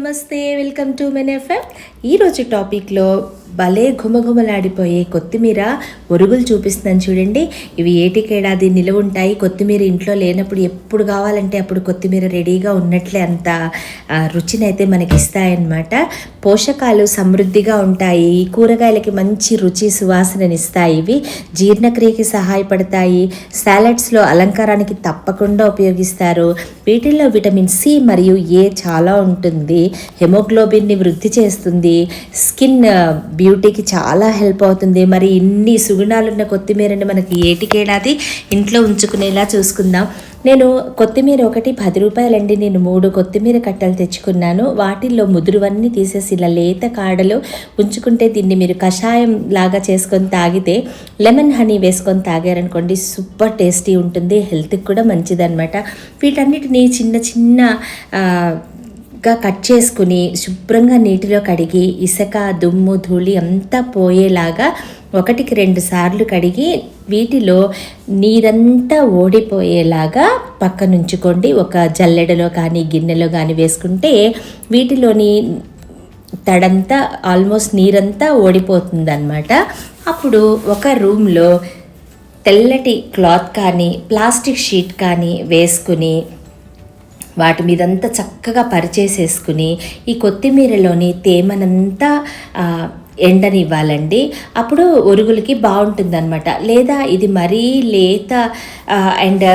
నమస్తే, welcome to men FM. ఈరోజు టాపిక్లో భలే ఘుమఘుమలాడిపోయే కొత్తిమీర ఒరుగులు చూపిస్తున్నాను చూడండి. ఇవి ఏటికేడాది నిలువ ఉంటాయి. కొత్తిమీర ఇంట్లో లేనప్పుడు ఎప్పుడు కావాలంటే అప్పుడు కొత్తిమీర రెడీగా ఉన్నట్లే అంత రుచినైతే మనకి ఇస్తాయన్నమాట. పోషకాలు సమృద్ధిగా ఉంటాయి. ఈ కూరగాయలకి మంచి రుచి సువాసననిస్తాయి. ఇవి జీర్ణక్రియకి సహాయపడతాయి. సాలడ్స్లో అలంకారానికి తప్పకుండా ఉపయోగిస్తారు. వీటిల్లో విటమిన్ సి మరియు ఏ చాలా ఉంటుంది. హెమోగ్లోబిన్ని వృద్ధి చేస్తుంది. స్కిన్ బ్యూటీకి చాలా హెల్ప్ అవుతుంది. మరి ఇన్ని సుగుణాలున్న కొత్తిమీరని మనకి ఏటికేడాది ఇంట్లో ఉంచుకునేలా చూసుకుందాం. నేను కొత్తిమీర ఒకటి 10 రూపాయలండి. నేను 3 కొత్తిమీర కట్టలు తెచ్చుకున్నాను. వాటిల్లో ముదురువన్నీ తీసేసి ఇలా లేత కాడలు ఉంచుకుంటే దీన్ని మీరు కషాయం లాగా చేసుకొని తాగితే లెమన్ హనీ వేసుకొని తాగారనుకోండి, సూపర్ టేస్టీ ఉంటుంది. హెల్త్కి కూడా మంచిదన్నమాట. వీటన్నిటిని చిన్న చిన్న కట్ చేసుకుని శుభ్రంగా నీటిలో కడిగి ఇసుక దుమ్ము ధూళి అంతా పోయేలాగా 1-2 సార్లు కడిగి వీటిలో నీరంతా ఓడిపోయేలాగా పక్కనుంచుకోండి. ఒక జల్లెడలో కానీ గిన్నెలో కానీ వేసుకుంటే వీటిలోని తడంతా ఆల్మోస్ట్ నీరంతా ఓడిపోతుందన్నమాట. అప్పుడు ఒక రూమ్లో తెల్లటి క్లాత్ కానీ ప్లాస్టిక్ షీట్ కానీ వేసుకుని వాటి మీదంతా చక్కగా పరిచేసేసుకుని ఈ కొత్తిమీరలోని తేమనంతా ఎండనివ్వాలండి. అప్పుడు ఒరుగులకి బాగుంటుందన్నమాట. లేదా ఇది మరీ లేత అండ్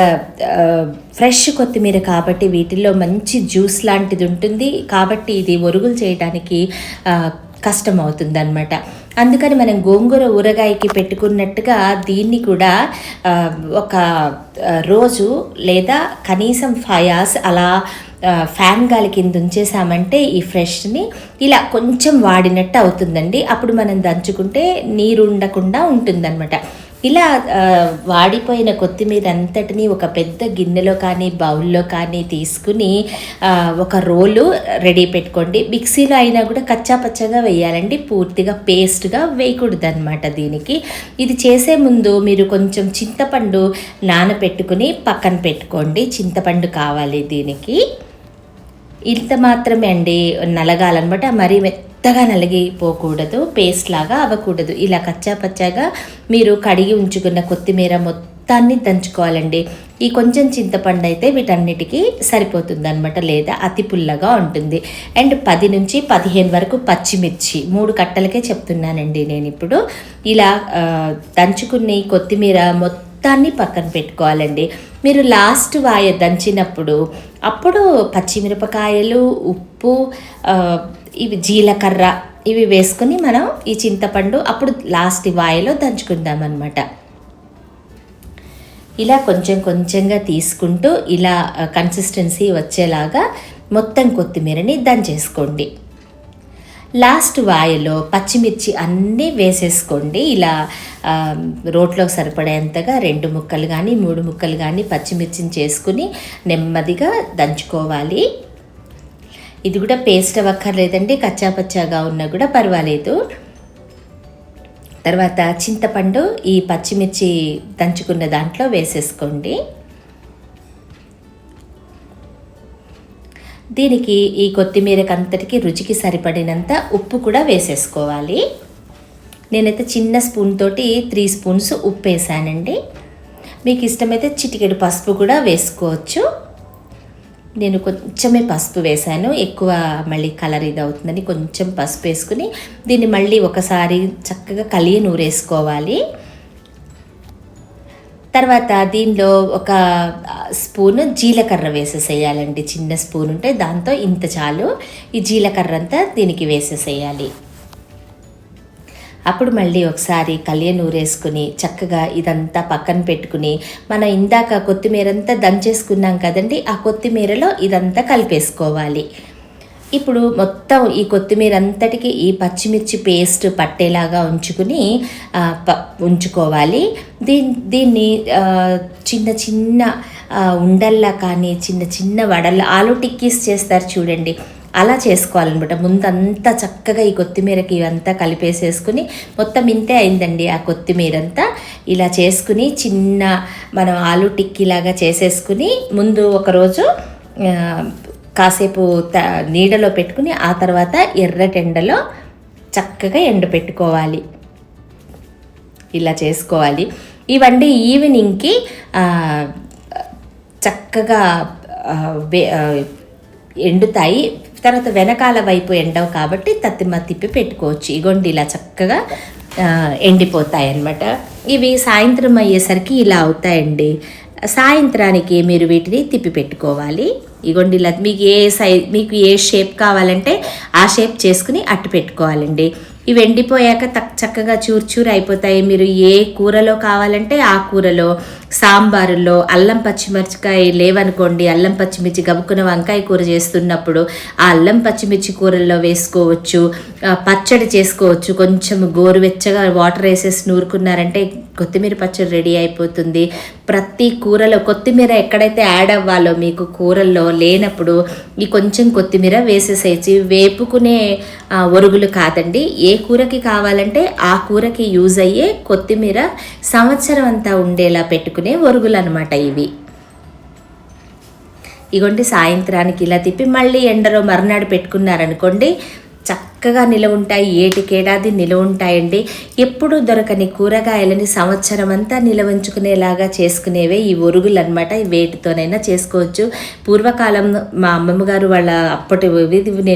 ఫ్రెష్ కొత్తిమీర కాబట్టి వీటిల్లో మంచి జ్యూస్ లాంటిది ఉంటుంది. కాబట్టి ఇది ఒరుగులు చేయడానికి కష్టం అవుతుందన్నమాట. అందుకని మనం గోంగూర ఊరగాయకి పెట్టుకున్నట్టుగా దీన్ని కూడా ఒక రోజు లేదా కనీసం 5 hours అలా ఫ్యాన్ గాలి కింద ఉంచేసామంటే ఈ ఫ్రెష్ని ఇలా కొంచెం వాడినట్టు అవుతుందండి. అప్పుడు మనం దంచుకుంటే నీరు ఉండకుండా ఉంటుందన్నమాట. ఇలా వాడిపోయిన కొత్తిమీర అంతటిని ఒక పెద్ద గిన్నెలో కానీ బౌల్లో కానీ తీసుకుని ఒక రోలు రెడీ పెట్టుకోండి. మిక్సీలో అయినా కూడా కచ్చా పచ్చగా వేయాలండి, పూర్తిగా పేస్ట్గా వేయకూడదు అనమాట. దీనికి ఇది చేసే ముందు మీరు కొంచెం చింతపండు నానబెట్టుకుని పక్కన పెట్టుకోండి. చింతపండు కావాలి దీనికి. ఇంత మాత్రమే అండి నలగాలన్నమాట. మరీ మెత్తగా నలిగిపోకూడదు, పేస్ట్ లాగా అవ్వకూడదు. ఇలా కచ్చా పచ్చాగా మీరు కడిగి ఉంచుకున్న కొత్తిమీర మొత్తాన్ని దంచుకోవాలండి. ఈ కొంచెం చింతపండు అయితే వీటన్నిటికీ సరిపోతుంది అనమాట, లేదా అతి పుల్లగా ఉంటుంది. అండ్ 10 నుంచి 15 వరకు పచ్చిమిర్చి 3 కట్టలకే చెప్తున్నానండి నేను ఇప్పుడు. ఇలా దంచుకున్న ఈ కొత్తిమీర మొత్తాన్ని పక్కన పెట్టుకోవాలండి. మీరు లాస్ట్ వాయ దంచినప్పుడు అప్పుడు పచ్చిమిరపకాయలు, ఉప్పు, ఇవి జీలకర్ర ఇవి వేసుకొని మనం ఈ చింతపండు అప్పుడు లాస్ట్ వాయలో దంచుకుందామన్నమాట. ఇలా కొంచెం కొంచెంగా తీసుకుంటూ ఇలా కన్సిస్టెన్సీ వచ్చేలాగా మొత్తం కొత్తిమీరని దంచేసుకోండి. లాస్ట్ వాయలో పచ్చిమిర్చి అన్నీ వేసేసుకోండి. ఇలా రోట్లోకి సరిపడేంతగా 2 ముక్కలు కానీ 3 ముక్కలు కానీ పచ్చిమిర్చిని చేసుకుని నెమ్మదిగా దంచుకోవాలి. ఇది కూడా పేస్ట్ అవ్వక్కర్లేదండి, కచ్చాపచ్చాగా ఉన్నా కూడా పర్వాలేదు. తర్వాత చింతపండు ఈ పచ్చిమిర్చి దంచుకున్న దాంట్లో వేసేసుకోండి. దీనికి ఈ కొత్తిమీరకి అంతటికి రుచికి సరిపడినంత ఉప్పు కూడా వేసేసుకోవాలి. నేనైతే చిన్న స్పూన్ తోటి 3 స్పూన్స్ ఉప్పు వేసానండి. మీకు ఇష్టమైతే చిటికెడు పసుపు కూడా వేసుకోవచ్చు. నేను కొంచెమే పసుపు వేసాను, ఎక్కువ మళ్ళీ కలర్ ఇది అవుతుందని కొంచెం పసుపు వేసుకుని దీన్ని మళ్ళీ ఒకసారి చక్కగా కలియ నూరేసుకోవాలి. తర్వాత దీనిలో ఒక స్పూన్ జీలకర్ర వేసేసేయాలండి. చిన్న స్పూన్ ఉంటే దాంతో ఇంత చాలు. ఈ జీలకర్ర అంతా దీనికి వేసేసేయాలి. అప్పుడు మళ్ళీ ఒకసారి కలియ నూరేసుకుని చక్కగా ఇదంతా పక్కన పెట్టుకుని మనం ఇందాక కొత్తిమీర అంతా దంచేసుకున్నాం కదండి, ఆ కొత్తిమీరలో ఇదంతా కలిపేసుకోవాలి. ఇప్పుడు మొత్తం ఈ కొత్తిమీర అంతటికి ఈ పచ్చిమిర్చి పేస్ట్ పట్టేలాగా ఉంచుకోవాలి. దీన్ని చిన్న చిన్న ఉండల్లా కానీ చిన్న చిన్న వడల్లా ఆలు టిక్కీస్ చేస్తారు చూడండి, అలా చేసుకోవాలన్నమాట. ముందంతా చక్కగా ఈ కొత్తిమీరకి ఇవంతా కలిపేసేసుకుని మొత్తం ఇంతే అయిందండి. ఆ కొత్తిమీర అంతా ఇలా చేసుకుని చిన్న మనం ఆలు టిక్కీలాగా చేసేసుకుని ముందు ఒకరోజు కాసేపు నీడలో పెట్టుకుని ఆ తర్వాత ఎర్రటెండలో చక్కగా ఎండపెట్టుకోవాలి. ఇలా చేసుకోవాలి. ఇవన్నీ ఈవినింగ్కి చక్కగా ఎండుతాయి. తర్వాత వెనకాల వైపు ఎండవు కాబట్టి తిప్పి పెట్టుకోవచ్చు. ఇగోండి ఇలా చక్కగా ఎండిపోతాయి అన్నమాట. ఇవి సాయంత్రం అయ్యేసరికి ఇలా అవుతాయండి. సాయంత్రానికి మీరు వీటిని తిప్పి పెట్టుకోవాలి. ఇగోండి ఇలా మీకు ఏ షేప్ కావాలంటే ఆ షేప్ చేసుకుని అట్టు పెట్టుకోవాలండి. ఇవి ఎండిపోయాక చక్కగా చూరు అయిపోతాయి. మీరు ఏ కూరలో కావాలంటే ఆ కూరలో, సాంబారులో అల్లం పచ్చిమిరపకాయ లేవనుకోండి, అల్లం పచ్చిమిర్చి గబుక్కున వంకాయ కూర చేస్తున్నప్పుడు ఆ అల్లం పచ్చిమిర్చి కూరల్లో వేసుకోవచ్చు. పచ్చడి చేసుకోవచ్చు. కొంచెం గోరువెచ్చగా వాటర్ వేసేసి నూరుకున్నారంటే కొత్తిమీర పచ్చడి రెడీ అయిపోతుంది. ప్రతి కూరలో కొత్తిమీర ఎక్కడైతే యాడ్ అవ్వాలో మీకు కూరల్లో లేనప్పుడు ఈ కొంచెం కొత్తిమీర వేసేసేసి వేపుకునే ఒరుగులు కాదండి. ఏ కూరకి కావాలంటే ఆ కూరకి యూజ్ అయ్యే కొత్తిమీర సంవత్సరం అంతా ఉండేలా పెట్టుకునే ఒరుగులు అనమాట ఇవి. ఇగోండి సాయంత్రానికి ఇలా తిప్పి మళ్ళీ ఎండలో మర్నాడు పెట్టుకున్నారనుకోండి చక్కగా నిలవ ఉంటాయి. ఏటికేడాది నిలవ ఉంటాయండి. ఎప్పుడు దొరకని కూరగాయలని సంవత్సరం అంతా నిలవంచుకునేలాగా చేసుకునేవే ఈ ఒరుగులు అనమాట. వేటితోనైనా చేసుకోవచ్చు. పూర్వకాలం మా అమ్మమ్మ గారు వాళ్ళ అప్పటి ఇప్పుడు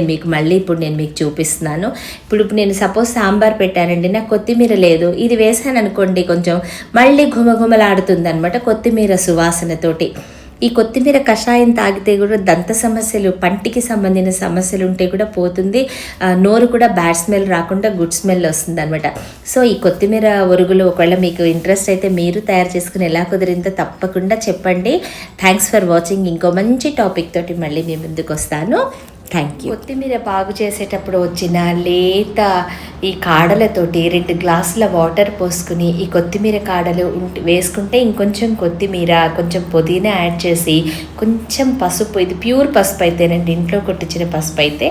నేను మీకు చూపిస్తున్నాను. ఇప్పుడు నేను సపోజ్ సాంబార్ పెట్టానండి, నాకు కొత్తిమీర లేదు, ఇది వేసాను అనుకోండి కొంచెం మళ్ళీ ఘుమఘుమలాడుతుంది అనమాట కొత్తిమీర సువాసనతోటి. ఈ కొత్తిమీర కషాయం తాగితే కూడా దంత సమస్యలు, పంటికి సంబంధించిన సమస్యలు ఉంటే కూడా పోతుంది. నోరు కూడా బ్యాడ్ స్మెల్ రాకుండా గుడ్ స్మెల్ వస్తుంది అనమాట. సో ఈ కొత్తిమీర ఒరుగులు ఒకవేళ మీకు ఇంట్రెస్ట్ అయితే మీరు తయారు చేసుకుని ఎలా కుదిరిందో తప్పకుండా చెప్పండి. Thanks for watching. ఇంకో మంచి టాపిక్ తోటి మళ్ళీ మీ ముందుకు వస్తాను. Thank you. కొత్తిమీర బాగు చేసేటప్పుడు వచ్చిన లేత ఈ కాడలతోటి 2 గ్లాసుల వాటర్ పోసుకుని ఈ కొత్తిమీర కాడలు వేసుకుంటే ఇంకొంచెం కొత్తిమీర, కొంచెం పుదీనా యాడ్ చేసి కొంచెం పసుపు, ఇది ప్యూర్ పసుపు అయితేనండి, ఇంట్లో కొట్టించిన పసుపు అయితే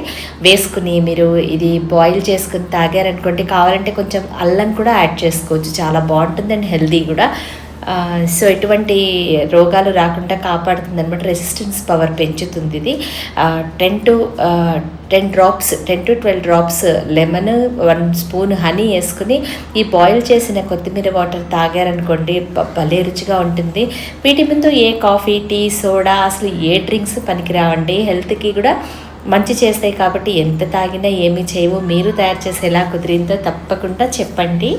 వేసుకుని మీరు ఇది బాయిల్ చేసుకుని తాగారనుకోండి. కావాలంటే కొంచెం అల్లం కూడా యాడ్ చేసుకోవచ్చు. చాలా బాగుంటుందండి, హెల్దీ కూడా. సో ఎటువంటి రోగాలు రాకుండా కాపాడుతుంది అనమాట. రెసిస్టెన్స్ పవర్ పెంచుతుంది ఇది. 10 to 12 drops lemon, 1 spoon honey వేసుకుని ఈ బాయిల్ చేసిన కొత్తిమీర వాటర్ తాగారనుకోండి భలే రుచిగా ఉంటుంది. వీటి ముందు ఏ కాఫీ, టీ, సోడా, అసలు ఏ డ్రింక్స్ పనికిరావండి. హెల్త్కి కూడా మంచి చేస్తాయి కాబట్టి ఎంత తాగినా ఏమీ చేయవు. మీరు తయారు చేసి ఎలా కుదిరిందో తప్పకుండా చెప్పండి.